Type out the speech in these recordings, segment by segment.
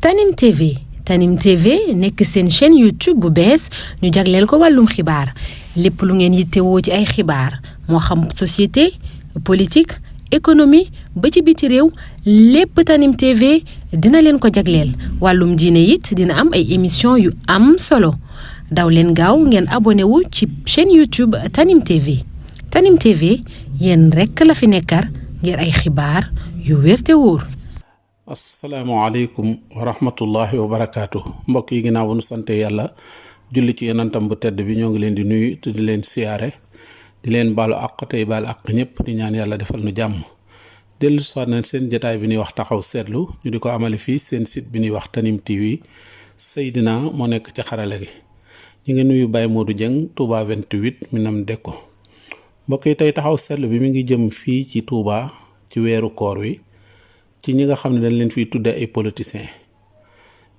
Tanim TV Tanim TV nekk seen chaîne YouTube bu bees ñu jagleel ko wàllum xibaar lépp lu ngeen yittewoo ci ay xibaar moo xam société politique économie ba ci biti réew lépp Tanim TV dina leen ko jagleel wàllum diine it dina am ay émission yu am solo daw leen gaaw ngeen abonné wu ci chaîne YouTube Tanim TV Tanim TV yéen rekk la fi nekkar ngir ay xibaar yu wér te wóor. asalaamaaleykum wa rahmatullahi wa barakaatu mbokk yi ginnaaw bu nu sante yàlla julli ci yonantam bu tedd bi ñoo ngi leen di nuyu te di leen siyaare di leen baalu àq tey baalu àq ñëpp di ñaan yàlla defal nu jàmm dellu soit nañ seen jataay bi ñuy wax taxaw seetlu ñu di ko amale fii seen site bi ñuy wax Tanim TV Seydina moo nekk ci xarale gi ñu ngi nuyu Baye Modou Dieng Touba 28 Minam Dekko mbokk yi tey taxaw seetlu bi mi ngi jëm fii ci Touba ci weeru koor wi ci ñi nga xam ne dañ leen fiy tudde ay politiciens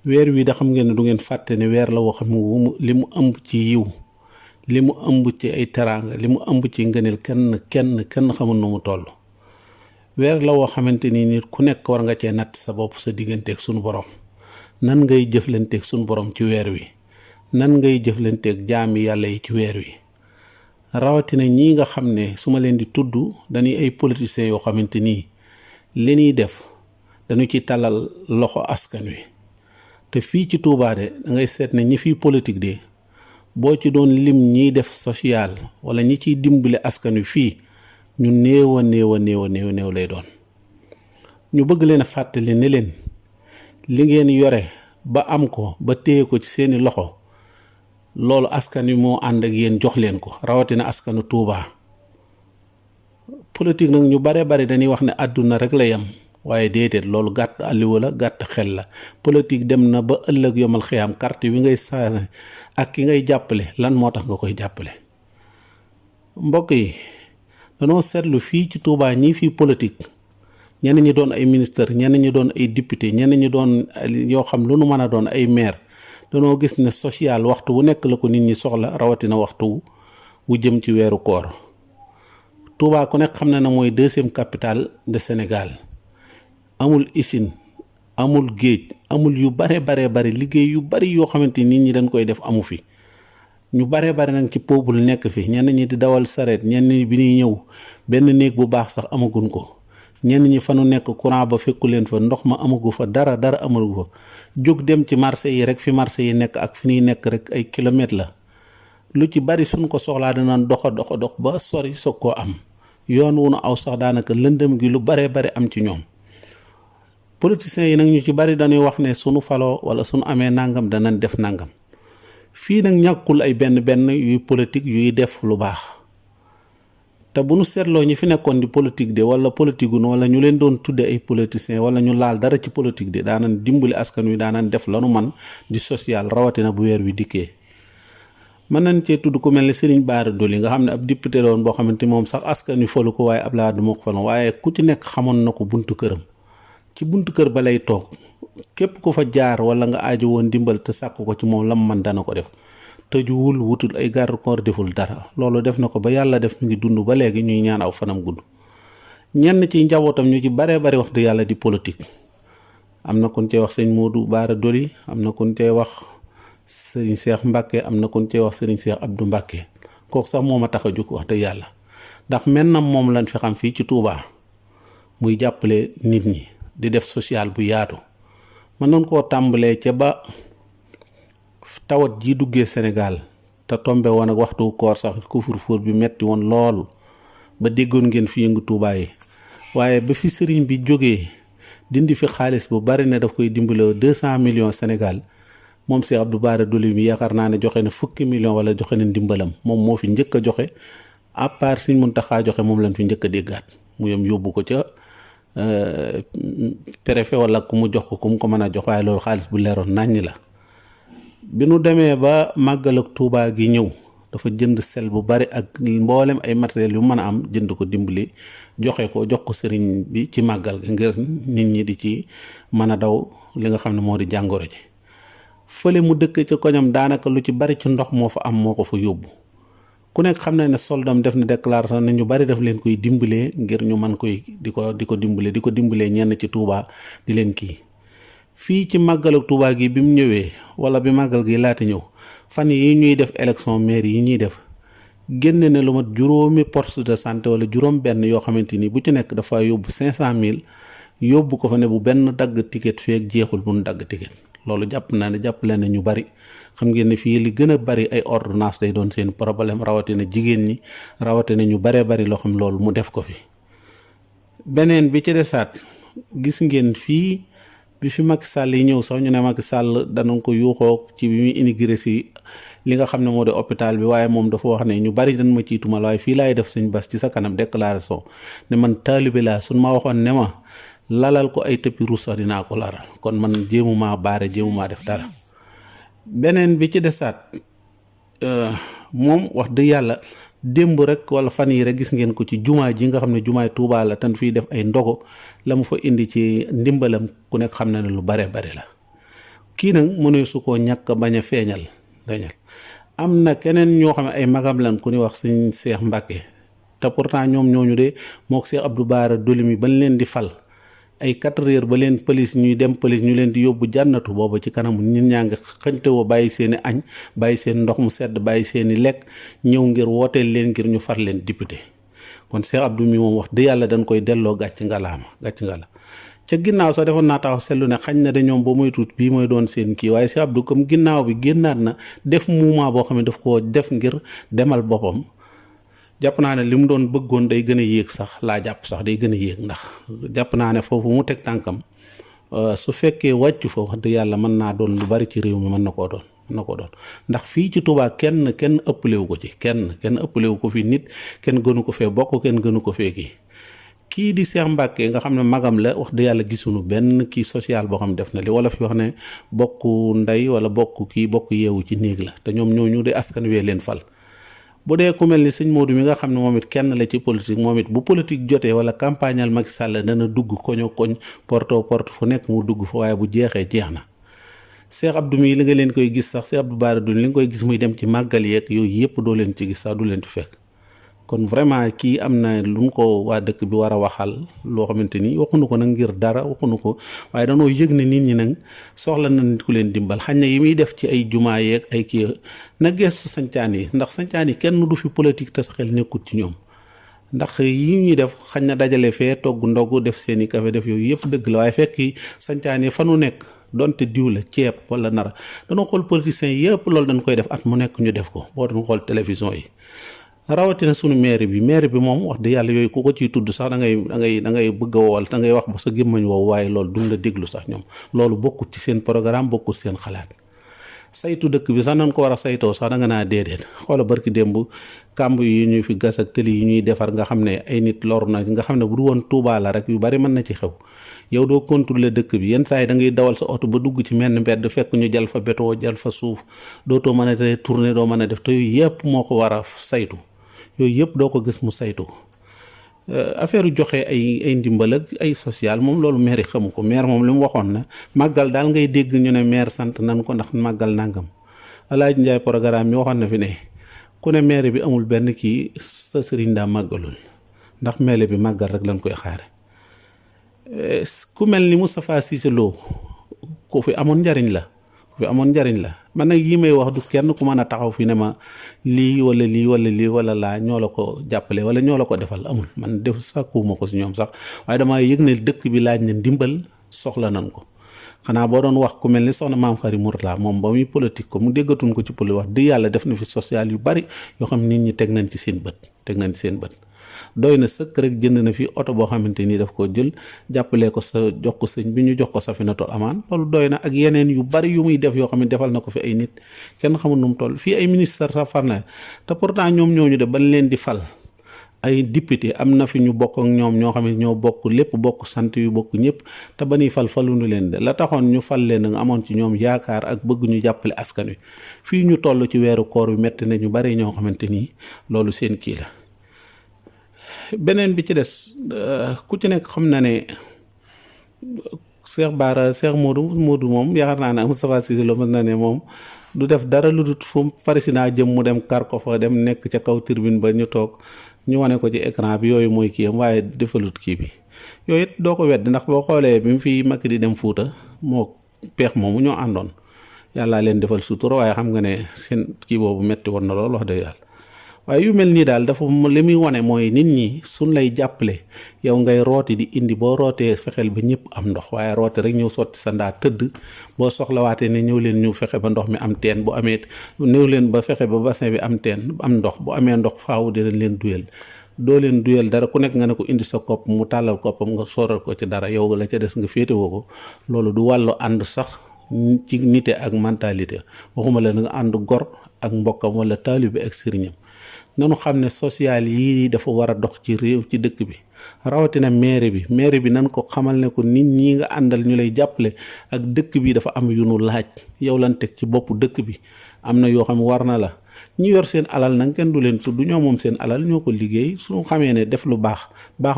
weer wi da xam ngeen ne du ngeen fàtte ne weer la woo xam ne li mu ëmb ci yiw li mu ëmb ci ay teraanga li mu ëmb ci ngëneel kenn xamul nu mu toll weer la woo xamante ni nit ku nekk war nga cee natt sa bopp sa digganteeg sunu borom nan ngay jëflanteeg sunu borom ci weer wi nan ngay jëflanteeg jaami yàlla yi ci weer wi rawatina ñii nga xam ne su ma leen di tudd dañuy ay politiciens yoo xamante nii li ñuy def dañu ci tàllal loxo askan wi te fii ci Touba de da ngay seet ne ñi fiy politique de boo ci doon lim ñiy def social wala ñi ciy dimbale askan wi fii ñu néew lay doon ñu bëgg leen a fàttali ne leen li ngeen yore ba am ko ba téye ko ci seeni loxo loolu askan wi moo ànd ak yéen jox leen ko rawatina askanu Touba. politique nag ñu bare dañuy wax ne àdduna rek la yem waaye déedéet loolu gàtt àlliwa la gàtt xel la politique dem na ba ëllëg yomal xiyaam carte wi ngay changé ak ki ngay jàppale lan moo tax nga koy jàppale mbokk yi danoo seetlu fii ci Touba ñii fii politique ñenn ñi doon ay ministre ñenn ñi doon ay député ñenn ñi doon yoo xam lu nu mën a doon ay maire danoo gis ne social waxtu wu nekk la ko nit ñi soxla rawatina waxtu wu jëm ci weeru koor Touba ku nekk xam na ne mooy deuxième capitale de Sénégal amul usine amul géej amul yu bare liggéey yu bari yoo xamante nit ñi dañ koy def amu fi ñu bare nag ci peuple nekk fi ñenn ñi di dawal sareet ñenn ñi bi ñuy ñëw benn néeg bu baax sax amagun ko ñenn ñi fa nu nekk courant ba fekku leen fa ndox ma amagu fa dara amagu fa jóg dem ci marché yi rek fi marché yi nekk ak fi ñuy nekk rek ay kilomètres la lu ci bari suñ ko soxlaa danaan dox ba sori soog koo am yoon wu nu aw sax daanaka lëndëm gi lu bare am ci ñoom politiciens yi nag ñu ci bari dañuy wax ne sunu faloo wala sunu amee nangam danañ def nangam fii nag ñàkkul ay benn yuy politique yuy def lu baax te bu nu seetloo ñi fi nekkoon di politique de wala politique gu wala ñu leen doon tudde ay politiciens wala ñu laal dara ci politique de daanan dimbali askan wi daanan def lanu man di social rawatina bu weer wi dikkee. mën nañ cee tudd ku mel ne Serigne Bara Dolly nga xam ne ab député la woon boo xamante moom sax askan wi falu ko waaye Abdoulaye Wade moo ko faloon waaye ku ci nekk xamoon na ko buntu këram ci buntu kër ba lay toog képp ku fa jaar wala nga aajo woon dimbal te sàkk ko ci moom lam man dana ko def tëjuwul wutul ay garde corps deful dara loolu def na ko ba yàlla def mi ngi dund ba léegi ñuy ñaan aw fanam gudd ñenn ci njabootam ñu ci bare wax dëgg yàlla di politique am na kon cee wax sëñ Modou Bara Dolly am na kon cee wax Serigne Cheikh Mbacke am na kon cee wax Serigne Cheikh Abdou Mbacke kooku sax moo ma tax a jóg wax dëgg yàlla ndax maintenant moom lañ fi xam fii ci Touba muy jàppale nit ñi di def social bu yaatu mën nañ koo tàmbalee ca ba tawat ji duggee Sénégal te tombe woon ak waxtu koor sax couvre-feu bi metti woon lool ba déggoon ngeen fi yëngu Touba yi waaye ba fi Serigne bi jógee dindi fi xaalis bu bari ne daf koy dimbale 200 millions Sénégal. moom Cheikh Abdou Bara Dolly mi yaakaar naa ne joxe na fukki million wala joxe na ndimbalam moom moo fi njëkk a joxe à part Sëñ Muntaxa joxe moom lañ fi njëkk a déggaat mu yem yóbbu ko ca préfet wala ku mu jox ko ku mu ko mën a jox waaye loolu xaalis bu leeroon naññ la bi nu demee ba màggal ak Touba gi ñëw dafa jënd sel bu bari ak mboolem ay matériel yu mën a am jënd ko dimbali jox ko sëriñ bi ci màggal gi ngir nit ñi di ci mën a daw li nga xam ne moo di jàngoro ji fële mu dëkk ci koñam daanaka lu ci bari ci ndox moo fa am moo ko fa yóbbu ku nekk xam na ne soldam def na déclaration ne ñu bari daf leen koy dimbalee ngir ñu mën koy di ko dimbalee ñenn ci Touba di leen kii fii ci màggalu Tuubaa gi bi mu ñëwee wala bi màggal gi laata ñëw fan yi ñuy def élection maire yi ñuy def génne ne lu mat juróomi poste de santé wala juróom benn yoo xamante ni bu ci nekk dafa yóbbu 500,000 yóbbu ko fa ne bu benn dagg ticket feek jeexul bu nu dagg ticket. loolu jàpp naa ne jàppale na ñu bari xam ngeen ne fii li gën a bari ay ordonnance day doon seen problème rawatina jigéen ñi rawatina ñu baree bari loo xam loolu mu def ko fi. beneen bi ci desaat gis ngeen fii bi fi Macky Sall yi ñëw sax ñu ne Macky Sall danañ ko yuuxoo ci bi muy inauguré si li nga xam ne moo di hôpital bi waaye moom dafa wax ne ñu bari dañ ma ciitumal waaye fii laay def Sëñ Bass ci sa kanam déclaration ne man taalibe laa suñ ma waxoon ne ma lalal ko ay tëppi ruus sax dinaa ko laral kon man jéemumaa baare jéemumaa def dara. beneen bi ci desaat moom wax dëgg yàlla démb rek wala fan yi rek gis ngeen ko ci jumaa ji nga xam ne jumaay Tuubaa la tan fiy def ay ndogo la mu fa indi ci ndimbalam ku nekk xam na ne lu bare bari la. kii nag mënee su koo ñàkk bañ a feeñal am na keneen ñoo xam ne ay magam lan ku ñuy wax Sëñ Seex Mbàkke te pourtant ñoom ñooñu de mook Seex Abdou Bara Dolly mi bañ leen di fal ay 4 heures ba leen police ñuy dem police ñu leen di yóbbu jànnatu booba ci kanamu nit ñaa ngi xëñtewoo bàyyi seeni añ bàyyi seen ndox mu sedd bàyyi seeni lekk ñëw ngir wooteel leen ngir ñu far leen député kon Seex Abdou mi moom wax dëgg yàlla dañ koy delloo gàcc ngala ca ginnaaw sax defoon naa taxaw seetlu ne xañ na de ñoom ba muy tuut bii mooy doon seen kii waaye Seex Abdou comme ginnaaw bi génnaat na def mouvement boo xam ne daf koo def ngir demal boppam jàpp naa ne li mu doon bëggoon day gën a yéeg sax laa jàpp sax day gën a yéeg ndax jàpp naa ne foofu mu teg tànkam su fekkee wàccu fa wax dëgg yàlla mën naa doon lu bari ci réew mi mën na koo doon ndax fii ci Touba kenn ëppalewu ko ci kenn ëppalewu ko fi nit kenn gënu ko fee bokk kenn gënu ko fee kii di Seex Mbàkke nga xam ne magam la wax dëgg yàlla gisuñu benn kii social boo xam ne def na li wala fi wax ne bokk ndey wala bokk yeewu ci néeg la te ñoom ñooñu de askan wee leen fal. bu dee ku mel ni sëñ Modou mi nga xam ne moom it kenn la ci politique moom it bu politique jotee wala campagnal Macky Sall dana dugg koñ porte fu nekk mu dugg fa waaye bu jeexee jeex na. Seex Abdou mi li nga leen koy gis sax Seex Abdou Bara Dolly li nga koy gis muy dem ci màggal yeeg yooyu yëpp doo leen ci gis sax du leen ci fekk. kon vraiment kii am na lu mu ko waa dëkk bi war a waxal loo xamante ni waxuñu ko nag ngir dara waxuñu ko waaye danoo yëg ne nit ñi nag soxla na nit ku leen dimbal xañ na yi muy def ci ay jumaa yeeg ay kii na gestu sancaan yi ndax sancaan yi kenn du fi politique te sa xel nekkut ci ñoom ndax yi ñuy def xañ na dajale fee togg ndogg def seeni café def yooyu yëpp dëgg la waaye fekk sancaan yi fa nu nekk donte diw la ceeb wala nara danoo xool politiciens yëpp loolu dañ koy def at mu nekk ñu def ko boo doon xool télévision yi. rawatina sunu maire bi moom wax dëgg yàlla yooyu ku ko ciy tudd sax da ngay bëgg a wowal da ngay wax ba sa gémmañ wow waaye loolu duñ la déglu sax ñoom loolu bokkut ci seen programme bokkut seen xalaat saytu dëkk bi sax nañ ko war a saytoo sax da nga naa déedéet xoola barki démb kàmb yi ñuy fi gas ak tëli yi ñuy defar nga xam ne ay nit loru na nga xam ne bu du woon Tuubaa la rek yu bari mën na ci xew yow doo contrôler dëkk bi yenn saa yi da ngay dawal sa oto ba dugg ci menn mbedd fekk ñu jal fa béton jal fa suuf dootoo mën a tourner doo mën a def te yooyu yëpp moo ko war a saytu yooyu yëpp doo ko gis mu saytu affaire joxe ay ndimbal ak ay social moom loolu maire yi xamu ko maire moom li mu waxoon ne màggal daal ngay dégg ñu ne maire sant nan ko ndax màggal nangam Alaaji Njaay programme mi waxoon na fi ne ku ne maire bi amul benn kii sa sëriñ daa màggalul ndax maire bi màggal rek lañ koy xaare ku mel ni Moustapha Cissé Lo ku fi amoon njariñ la man nag yi may wax du kenn ku mën a taxaw fi ne ma lii wala laa ñoo la ko jàppale wala ñoo la ko defal amul man def sàkkuwuma ko si ñoom sax waaye damaa yëg ne dëkk bi laaj na ndimbal soxla nan ko xanaa boo doon wax ku mel ni soxna Maam Xari Mourtala moom ba muy politique ko mu déggatuñ ko ci politique wax dëgg yàlla def na fi social yu bari yoo xam nit ñi teg nañ ci seen bët doy na sëkk rek jënd na fi oto boo xamante ni daf ko jël jàppalee ko sa jox ko sëñ bi ñu jox ko Safinatul Amaan loolu doy na ak yeneen yu bari yu muy def yoo xam ne defal na ko fi ay nit kenn xamul nu mu toll fii ay ministre safar na te pourtant ñoom ñooñu de ban leen di fal ay député am na fi ñu bokk ak ñoom ñoo xam ne ñoo bokk lépp bokk sant yu bokk ñëpp te ba ñuy faluñu leen de la taxoon ñu fal leen nga amoon ci ñoom yaakaar ak bëgg ñu jàppale askan wi fii ñu toll ci weeru koor wi metti na ñu bari ñoo xamante ni loolu seen kii la. beneen bi ci des ku ci nekk xam na ne Cheikh Modou moom yaakaar naa ne Moustapha Cissé Lo mën na ne moom du def dara lu dul fu président jëm mu dem kar ko fa dem nekk ca kaw tribune ba ñu toog ñu wane ko ci écran bi yooyu mooy kii am waaye defalut kii bi yooyu it doo ko wedd ndax boo xoolee bi mu fi Macky di dem Fuuta moo peex moomu ñoo àndoon yàllaa leen defal sutura waaye xam nga ne seen kii boobu metti woon na lool wax dëgg yàlla waaye yu mel nii daal dafa li muy wane mooy nit ñi suñ lay jàppale yow ngay rooti di indi boo rootee fexeel ba ñëpp am ndox waaye rooti rek ñëw sotti sa ndaa tëdd boo soxlawaatee ne ñëw leen ñu fexe ba ndox mi am teen bu amee ñëw leen ba fexe ba bassin bi am teen am ndox bu amee ndox faaw dinañ leen duyal doo leen duyal dara ku nekk nga ne ko indi sa kopp mu tàllal koppam nga sooral ko ci dara yow la ca des nga féetewoo ko loolu du wàllu ànd sax ci nite ak mentalité waxuma la nga ànd gor ak mbokkam wala taalibe ak sëriñam nanu xam ne social yii dafa war a dox ci réew ci dëkk bi rawatina maire bi nan ko xamal ne ko nit ñi nga àndal ñu lay jàppale ak dëkk bi dafa am yu nu laaj yow lan teg ci bopp dëkk bi am na yoo xam war na la ñi yor seen alal nag kenn du leen tudd ñoo moom seen alal ñoo ko liggéey suñu xamee ne def lu baax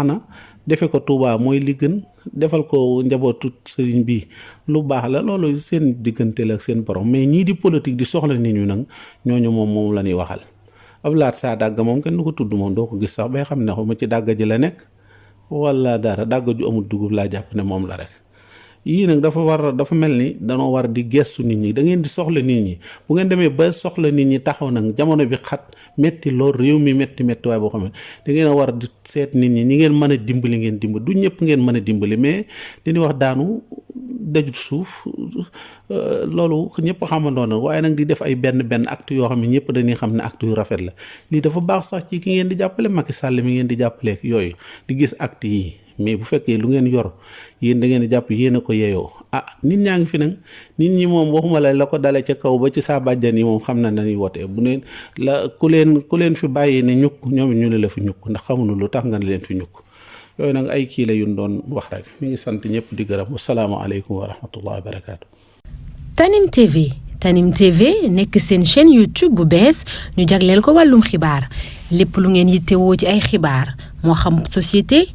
na defe ko Touba mooy li gën defal ko njabootu sëriñ bi lu baax la loolu seen diggante la ak seen borom mais ñii di politique di soxla nit ñu nag ñooñu moom la ñuy waxal Abdoulaye Sa dàgg moom kenn du ko tudd moom doo ko gis sax bay xam ne xaw ma ci dàgg ji la nekk wala dara dàgg ju amul dugub laa jàpp ne moom la rek yii nag dafa mel ni danoo war di gestu nit ñi da ngeen di soxla nit ñi bu ngeen demee ba soxla nit ñi taxaw nag jamono bi xat metti lool réew mi metti waaye boo xam ne da ngeen a war di seet nit ñi ngeen mën a dimbali ngeen dimbali du ñëpp ngeen mën a dimbali mais li ñuy wax daanu dajut suuf loolu ñëpp xamandoo na waaye nag di def ay benn acte yoo xam ne ñëpp dañuy xam ne acte yu rafet la lii dafa baax sax ci ki ngeen di jàppale Macky Sall mi ngeen di jàppaleek yooyu di gis acte yi mais bu fekkee lu ngeen yor yéen da ngeen di jàpp yéen a ko yeyoo nit ñaa ngi fi nag nit ñi moom waxuma la ko dale ca kaw ba ci saa bàjjan yi moom xam na nañuy wotee bu neen la ku leen fi bàyyi ne ñukk ñoom ñu ne la fi ñukk ndax xamuñu lu tax nga ne leen fi ñukk yooyu nag ay kii la yu doon wax rek mi ngi sant ñëpp di gërëm wasalaamaaleykum wa rahmatullahi wa barakaatu. Tanim TV nekk seen chaîne YouTube bu bees ñu jagleel ko wàllum xibaar lépp lu ngeen yittewoo ci ay xibaar moo xam société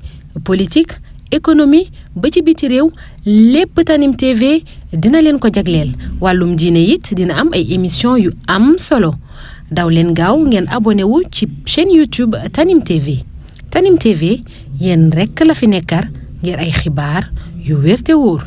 politique économie ba ci biti réew lépp Tanim TV dina leen ko jagleel wàllum diine it dina am ay émission yu am solo daw leen gaaw ngeen abonné wu ci chaîne YouTube Tanim TV yéen rekk la fi nekkar ngir ay xibaar yu wér te wóor